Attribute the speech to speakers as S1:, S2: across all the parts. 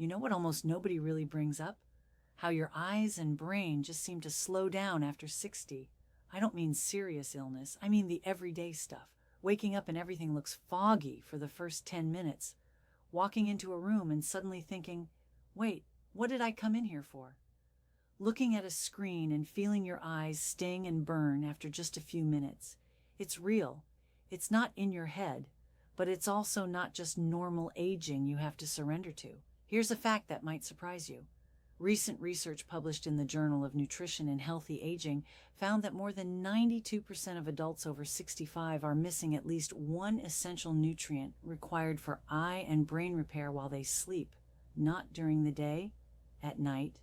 S1: You know what almost nobody really brings up? How your eyes and brain just seem to slow down after 60. I don't mean serious illness, I mean the everyday stuff. Waking up and everything looks foggy for the first 10 minutes. Walking into a room and suddenly thinking, wait, what did I come in here for? Looking at a screen and feeling your eyes sting and burn after just a few minutes. It's real. It's not in your head, but it's also not just normal aging you have to surrender to. Here's a fact that might surprise you. Recent research published in the Journal of Nutrition and Healthy Aging found that more than 92% of adults over 65 are missing at least one essential nutrient required for eye and brain repair while they sleep, not during the day, at night.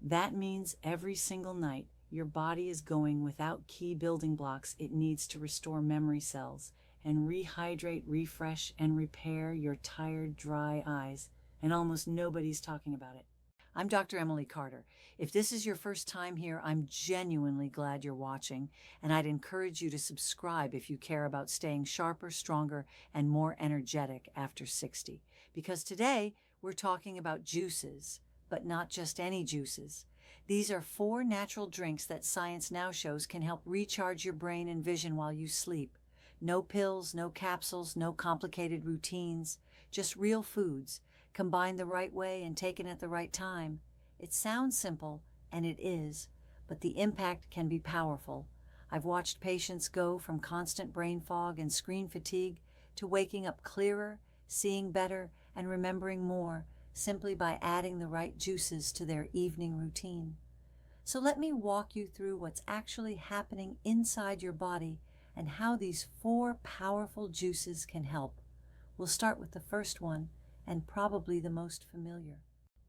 S1: That means every single night, your body is going without key building blocks it needs to restore memory cells and rehydrate, refresh, and repair your tired, dry eyes. And almost nobody's talking about it. I'm Dr. Emily Carter. If this is your first time here, I'm genuinely glad you're watching, and I'd encourage you to subscribe if you care about staying sharper, stronger, and more energetic after 60. Because today, we're talking about juices, but not just any juices. These are 4 natural drinks that science now shows can help recharge your brain and vision while you sleep. No pills, no capsules, no complicated routines, just real foods, combined the right way and taken at the right time. It sounds simple, and it is, but the impact can be powerful. I've watched patients go from constant brain fog and screen fatigue to waking up clearer, seeing better, and remembering more, simply by adding the right juices to their evening routine. So let me walk you through what's actually happening inside your body and how these 4 powerful juices can help. We'll start with the first one, and probably the most familiar.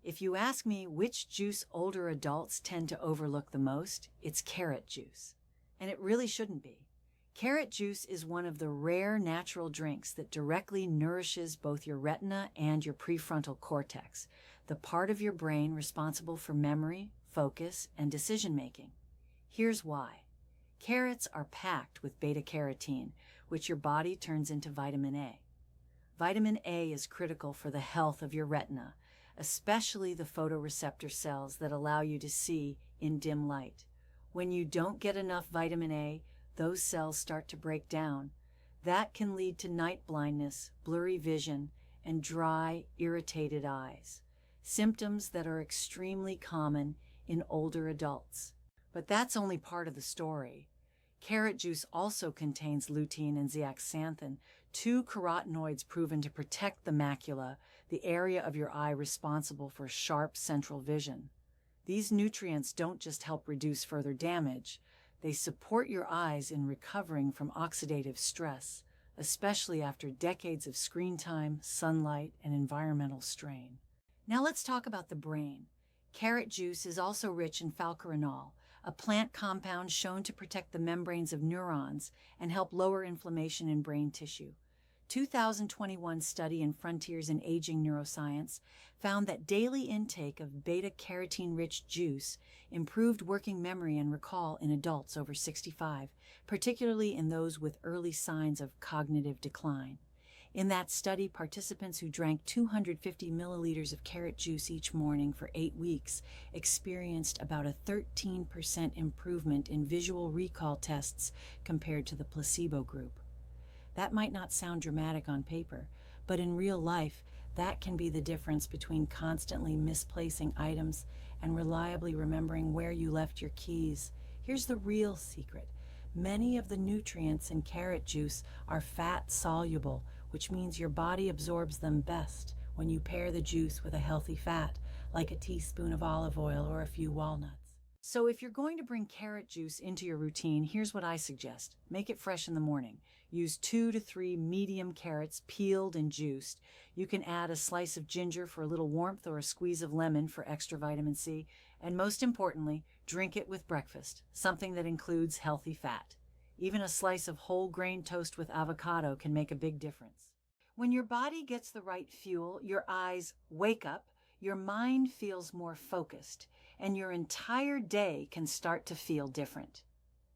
S1: If you ask me which juice older adults tend to overlook the most, it's carrot juice. And it really shouldn't be. Carrot juice is one of the rare natural drinks that directly nourishes both your retina and your prefrontal cortex, the part of your brain responsible for memory, focus, and decision-making. Here's why. Carrots are packed with beta-carotene, which your body turns into vitamin A. Vitamin A is critical for the health of your retina, especially the photoreceptor cells that allow you to see in dim light. When you don't get enough vitamin A, those cells start to break down. That can lead to night blindness, blurry vision, and dry, irritated eyes, symptoms that are extremely common in older adults. But that's only part of the story. Carrot juice also contains lutein and zeaxanthin, 2 carotenoids proven to protect the macula, the area of your eye responsible for sharp central vision. These nutrients don't just help reduce further damage, they support your eyes in recovering from oxidative stress, especially after decades of screen time, sunlight, and environmental strain. Now let's talk about the brain. Carrot juice is also rich in falcarinol, a plant compound shown to protect the membranes of neurons and help lower inflammation in brain tissue. 2021 study in Frontiers in Aging Neuroscience found that daily intake of beta-carotene-rich juice improved working memory and recall in adults over 65, particularly in those with early signs of cognitive decline. In that study, participants who drank 250 milliliters of carrot juice each morning for 8 weeks experienced about a 13% improvement in visual recall tests compared to the placebo group. That might not sound dramatic on paper, but in real life, that can be the difference between constantly misplacing items and reliably remembering where you left your keys. Here's the real secret. Many of the nutrients in carrot juice are fat-soluble, which means your body absorbs them best when you pair the juice with a healthy fat, like a teaspoon of olive oil or a few walnuts. So if you're going to bring carrot juice into your routine, here's what I suggest. Make it fresh in the morning. Use 2 to 3 medium carrots, peeled and juiced. You can add a slice of ginger for a little warmth or a squeeze of lemon for extra vitamin C. And most importantly, drink it with breakfast, something that includes healthy fat. Even a slice of whole grain toast with avocado can make a big difference. When your body gets the right fuel, your eyes wake up, your mind feels more focused, and your entire day can start to feel different.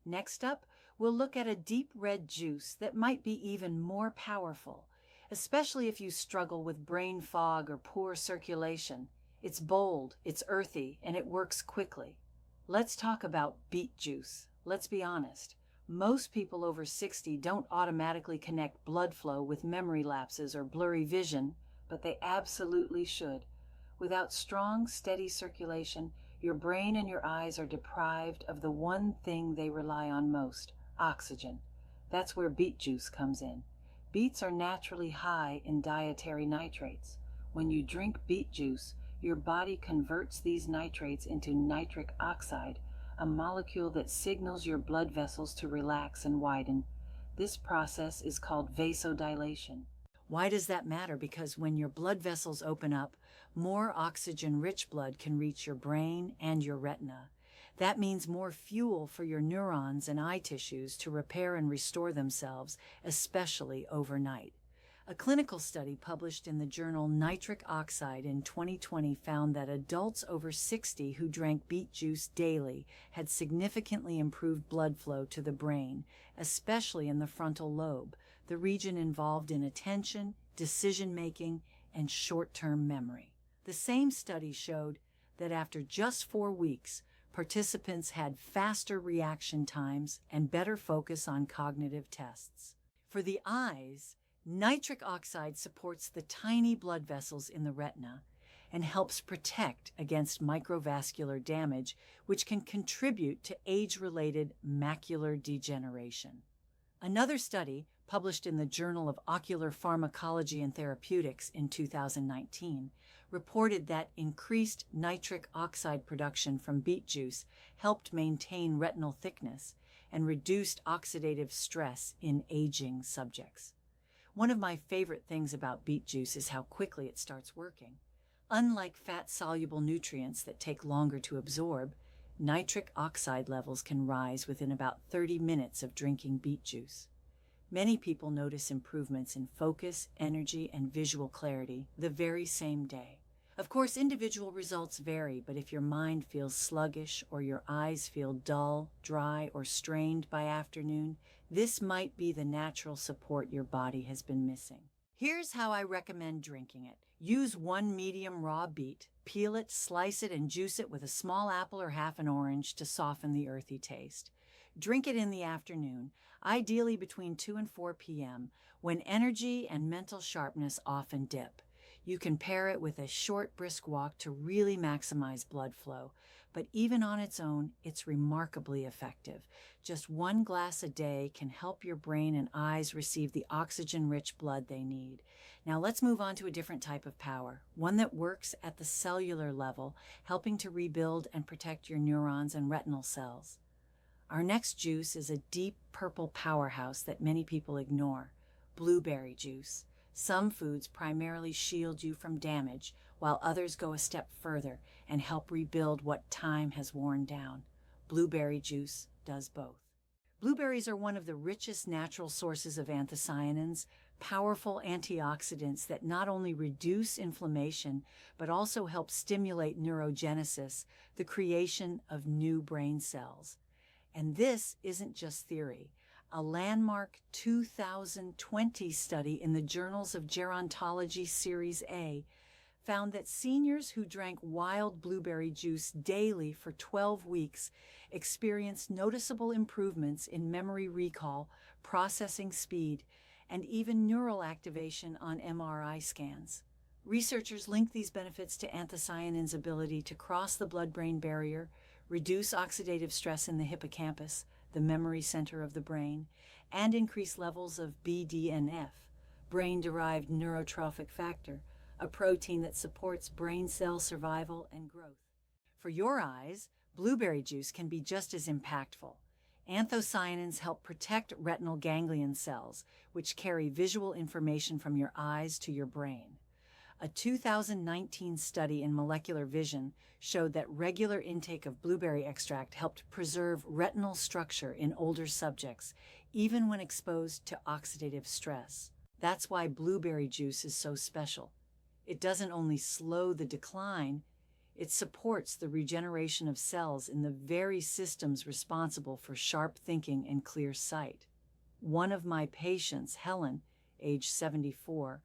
S1: Next up, we'll look at a deep red juice that might be even more powerful, especially if you struggle with brain fog or poor circulation. It's bold, it's earthy, and it works quickly. Let's talk about beet juice. Let's be honest. Most people over 60 don't automatically connect blood flow with memory lapses or blurry vision, but they absolutely should. Without strong, steady circulation, your brain and your eyes are deprived of the one thing they rely on most, oxygen. That's where beet juice comes in. Beets are naturally high in dietary nitrates. When you drink beet juice, your body converts these nitrates into nitric oxide, a molecule that signals your blood vessels to relax and widen. This process is called vasodilation. Why does that matter? Because when your blood vessels open up, more oxygen-rich blood can reach your brain and your retina. That means more fuel for your neurons and eye tissues to repair and restore themselves, especially overnight. A clinical study published in the journal Nitric Oxide in 2020 found that adults over 60 who drank beet juice daily had significantly improved blood flow to the brain, especially in the frontal lobe, the region involved in attention, decision-making, and short-term memory. The same study showed that after just 4 weeks, participants had faster reaction times and better focus on cognitive tests. For the eyes, nitric oxide supports the tiny blood vessels in the retina and helps protect against microvascular damage, which can contribute to age-related macular degeneration. Another study, published in the Journal of Ocular Pharmacology and Therapeutics in 2019, reported that increased nitric oxide production from beet juice helped maintain retinal thickness and reduced oxidative stress in aging subjects. One of my favorite things about beet juice is how quickly it starts working. Unlike fat-soluble nutrients that take longer to absorb, nitric oxide levels can rise within about 30 minutes of drinking beet juice. Many people notice improvements in focus, energy, and visual clarity the very same day. Of course, individual results vary, but if your mind feels sluggish or your eyes feel dull, dry, or strained by afternoon, this might be the natural support your body has been missing. Here's how I recommend drinking it. Use 1 medium raw beet, peel it, slice it, and juice it with a small apple or half an orange to soften the earthy taste. Drink it in the afternoon, ideally between 2 and 4 p.m., when energy and mental sharpness often dip. You can pair it with a short, brisk walk to really maximize blood flow, but even on its own, it's remarkably effective. Just 1 glass a day can help your brain and eyes receive the oxygen-rich blood they need. Now let's move on to a different type of power, one that works at the cellular level, helping to rebuild and protect your neurons and retinal cells. Our next juice is a deep purple powerhouse that many people ignore, blueberry juice. Some foods primarily shield you from damage, while others go a step further and help rebuild what time has worn down. Blueberry juice does both. Blueberries are one of the richest natural sources of anthocyanins, powerful antioxidants that not only reduce inflammation, but also help stimulate neurogenesis, the creation of new brain cells. And this isn't just theory. A landmark 2020 study in the Journals of Gerontology Series A found that seniors who drank wild blueberry juice daily for 12 weeks experienced noticeable improvements in memory recall, processing speed, and even neural activation on MRI scans. Researchers link these benefits to anthocyanins' ability to cross the blood-brain barrier, reduce oxidative stress in the hippocampus, the memory center of the brain, and increase levels of BDNF, brain-derived neurotrophic factor, a protein that supports brain cell survival and growth. For your eyes, blueberry juice can be just as impactful. Anthocyanins help protect retinal ganglion cells, which carry visual information from your eyes to your brain. A 2019 study in molecular vision showed that regular intake of blueberry extract helped preserve retinal structure in older subjects, even when exposed to oxidative stress. That's why blueberry juice is so special. It doesn't only slow the decline, it supports the regeneration of cells in the very systems responsible for sharp thinking and clear sight. One of my patients, Helen, age 74,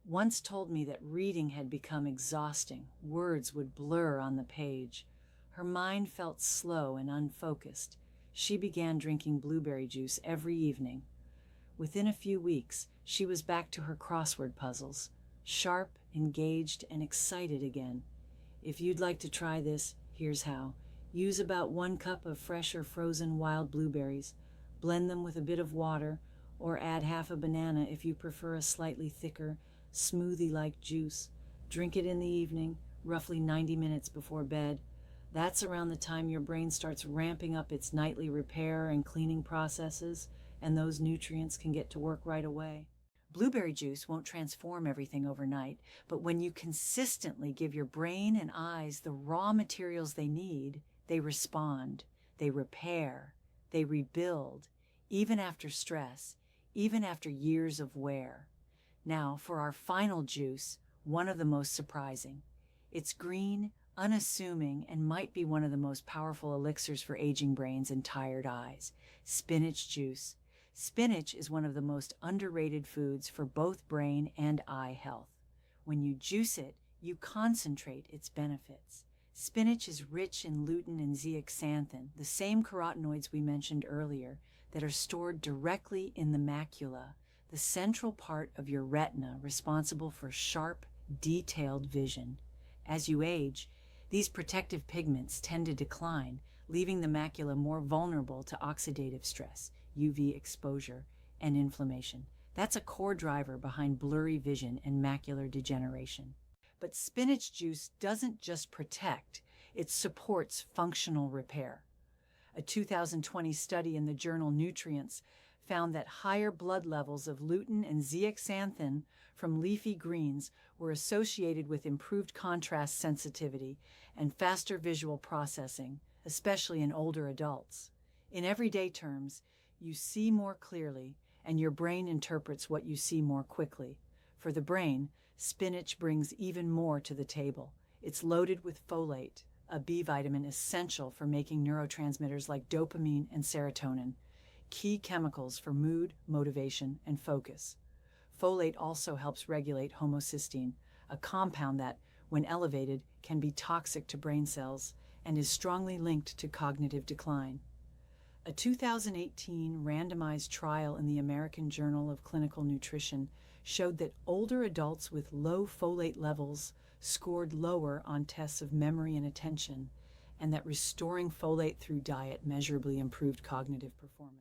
S1: once told me that reading had become exhausting. Words would blur on the page. Her mind felt slow and unfocused. She began drinking blueberry juice every evening. Within a few weeks, she was back to her crossword puzzles, sharp, engaged, and excited again. If you'd like to try this, here's how. Use about 1 cup of fresh or frozen wild blueberries. Blend them with a bit of water, or add half a banana if you prefer a slightly thicker, smoothie-like juice. Drink it in the evening, roughly 90 minutes before bed. That's around the time your brain starts ramping up its nightly repair and cleaning processes, and those nutrients can get to work right away. Blueberry juice won't transform everything overnight, but when you consistently give your brain and eyes the raw materials they need, they respond, they repair, they rebuild, even after stress, even after years of wear. Now, for our final juice, one of the most surprising. It's green, unassuming, and might be one of the most powerful elixirs for aging brains and tired eyes. Spinach juice. Spinach is one of the most underrated foods for both brain and eye health. When you juice it, you concentrate its benefits. Spinach is rich in lutein and zeaxanthin, the same carotenoids we mentioned earlier, that are stored directly in the macula, the central part of your retina responsible for sharp, detailed vision. As you age, these protective pigments tend to decline, leaving the macula more vulnerable to oxidative stress, UV exposure, and inflammation. That's a core driver behind blurry vision and macular degeneration. But spinach juice doesn't just protect, it supports functional repair. A 2020 study in the journal Nutrients found that higher blood levels of lutein and zeaxanthin from leafy greens were associated with improved contrast sensitivity and faster visual processing, especially in older adults. In everyday terms, you see more clearly, and your brain interprets what you see more quickly. For the brain, spinach brings even more to the table. It's loaded with folate, a B vitamin essential for making neurotransmitters like dopamine and serotonin, key chemicals for mood, motivation, and focus. Folate also helps regulate homocysteine, a compound that, when elevated, can be toxic to brain cells and is strongly linked to cognitive decline. A 2018 randomized trial in the American Journal of Clinical Nutrition showed that older adults with low folate levels scored lower on tests of memory and attention, and that restoring folate through diet measurably improved cognitive performance.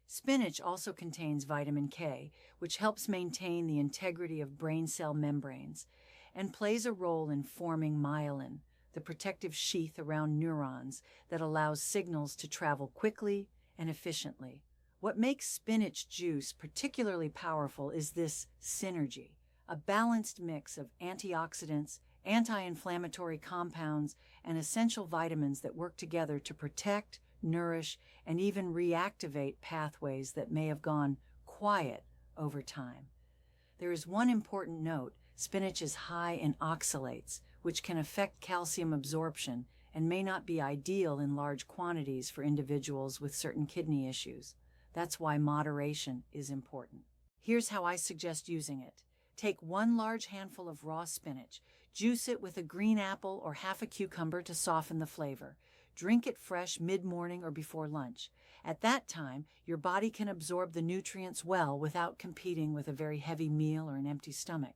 S1: Spinach also contains vitamin K, which helps maintain the integrity of brain cell membranes and plays a role in forming myelin, the protective sheath around neurons that allows signals to travel quickly and efficiently. What makes spinach juice particularly powerful is this synergy, a balanced mix of antioxidants, anti-inflammatory compounds, and essential vitamins that work together to protect, nourish, and even reactivate pathways that may have gone quiet over time. There is one important note: spinach is high in oxalates, which can affect calcium absorption and may not be ideal in large quantities for individuals with certain kidney issues. That's why moderation is important. Here's how I suggest using it. Take 1 large handful of raw spinach, juice it with a green apple or half a cucumber to soften the flavor. Drink it fresh mid-morning or before lunch. At that time, your body can absorb the nutrients well without competing with a very heavy meal or an empty stomach.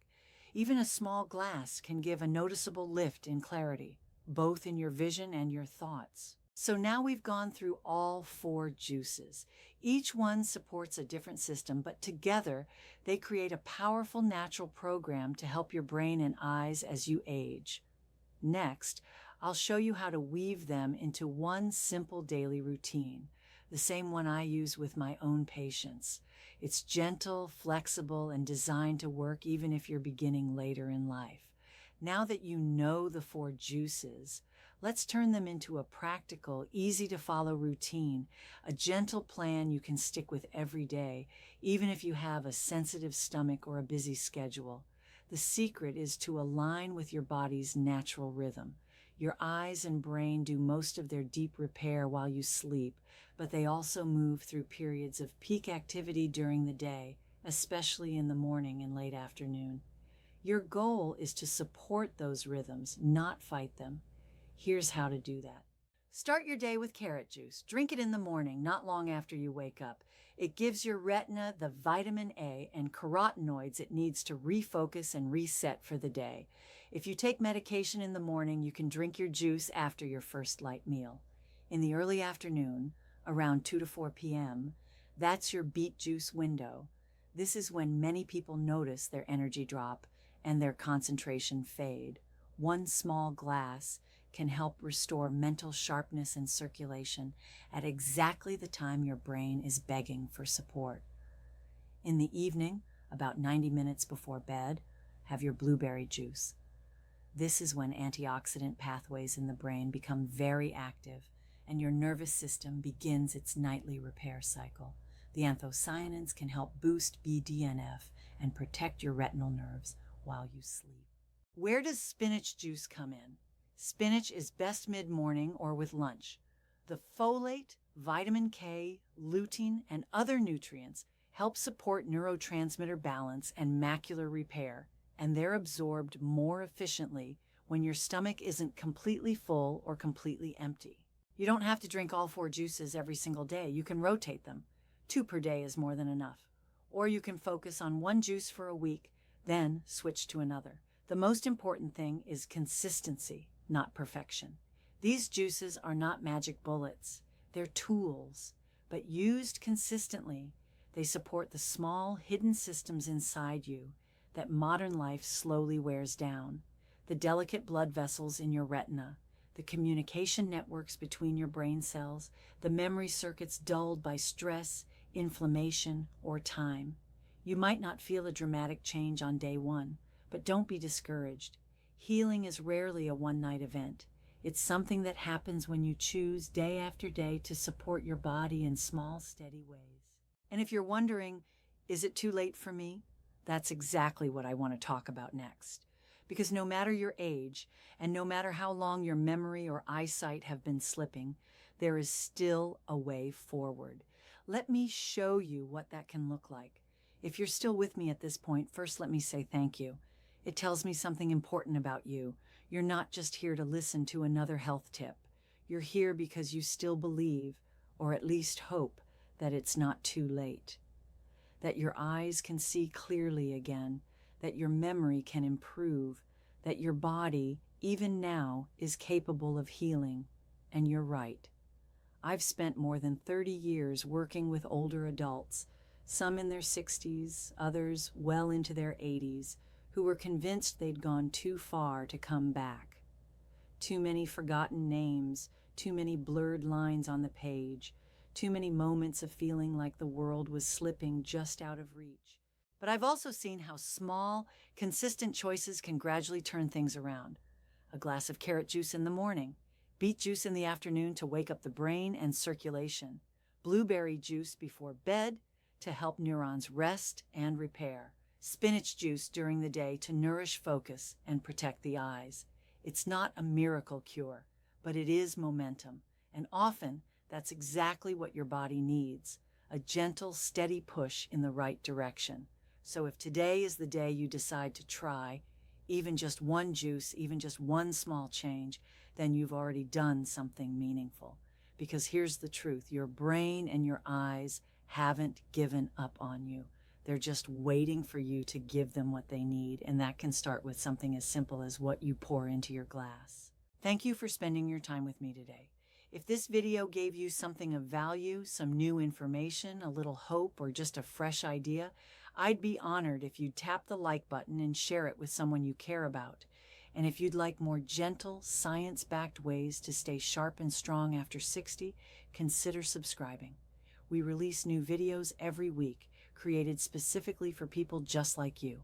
S1: Even a small glass can give a noticeable lift in clarity, both in your vision and your thoughts. So now we've gone through all 4 juices. Each one supports a different system, but together they create a powerful natural program to help your brain and eyes as you age. Next, I'll show you how to weave them into one simple daily routine, the same one I use with my own patients. It's gentle, flexible, and designed to work even if you're beginning later in life. Now that you know the 4 juices, let's turn them into a practical, easy-to-follow routine, a gentle plan you can stick with every day, even if you have a sensitive stomach or a busy schedule. The secret is to align with your body's natural rhythm. Your eyes and brain do most of their deep repair while you sleep, but they also move through periods of peak activity during the day, especially in the morning and late afternoon. Your goal is to support those rhythms, not fight them. Here's how to do that. Start your day with carrot juice. Drink it in the morning, not long after you wake up. It gives your retina the vitamin A and carotenoids it needs to refocus and reset for the day. If you take medication in the morning, you can drink your juice after your first light meal. In the early afternoon, around 2 to 4 p.m., that's your beet juice window. This is when many people notice their energy drop and their concentration fade. One small glass can help restore mental sharpness and circulation at exactly the time your brain is begging for support. In the evening, about 90 minutes before bed, have your blueberry juice. This is when antioxidant pathways in the brain become very active and your nervous system begins its nightly repair cycle. The anthocyanins can help boost BDNF and protect your retinal nerves while you sleep. Where does spinach juice come in? Spinach is best mid-morning or with lunch. The folate, vitamin K, lutein, and other nutrients help support neurotransmitter balance and macular repair, and they're absorbed more efficiently when your stomach isn't completely full or completely empty. You don't have to drink all 4 juices every single day. You can rotate them. 2 per day is more than enough. Or you can focus on 1 juice for a week, then switch to another. The most important thing is consistency, not perfection. These juices are not magic bullets. They're tools, but used consistently, they support the small, hidden systems inside you that modern life slowly wears down. The delicate blood vessels in your retina, the communication networks between your brain cells, the memory circuits dulled by stress, inflammation, or time. You might not feel a dramatic change on day 1, but don't be discouraged. Healing is rarely a one-night event. It's something that happens when you choose day after day to support your body in small, steady ways. And if you're wondering, is it too late for me? That's exactly what I want to talk about next. Because no matter your age, and no matter how long your memory or eyesight have been slipping, there is still a way forward. Let me show you what that can look like. If you're still with me at this point, first let me say thank you. It tells me something important about you. You're not just here to listen to another health tip. You're here because you still believe, or at least hope, that it's not too late. That your eyes can see clearly again, that your memory can improve, that your body, even now, is capable of healing. And you're right. I've spent more than 30 years working with older adults, some in their 60s, others well into their 80s, who were convinced they'd gone too far to come back. Too many forgotten names, too many blurred lines on the page, too many moments of feeling like the world was slipping just out of reach. But I've also seen how small, consistent choices can gradually turn things around. A glass of carrot juice in the morning, beet juice in the afternoon to wake up the brain and circulation, blueberry juice before bed to help neurons rest and repair, spinach juice during the day to nourish focus and protect the eyes. It's not a miracle cure, but it is momentum, and often that's exactly what your body needs, a gentle, steady push in the right direction. So if today is the day you decide to try, even just 1 juice, even just 1 small change, then you've already done something meaningful. Because here's the truth, your brain and your eyes haven't given up on you. They're just waiting for you to give them what they need, and that can start with something as simple as what you pour into your glass. Thank you for spending your time with me today. If this video gave you something of value, some new information, a little hope, or just a fresh idea, I'd be honored if you'd tap the like button and share it with someone you care about. And if you'd like more gentle, science-backed ways to stay sharp and strong after 60, consider subscribing. We release new videos every week, created specifically for people just like you.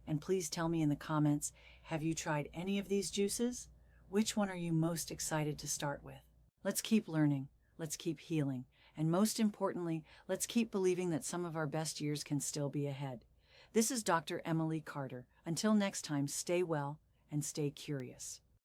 S1: And please tell me in the comments, have you tried any of these juices? Which one are you most excited to start with? Let's keep learning, let's keep healing, and most importantly, let's keep believing that some of our best years can still be ahead. This is Dr. Emily Carter. Until next time, stay well and stay curious.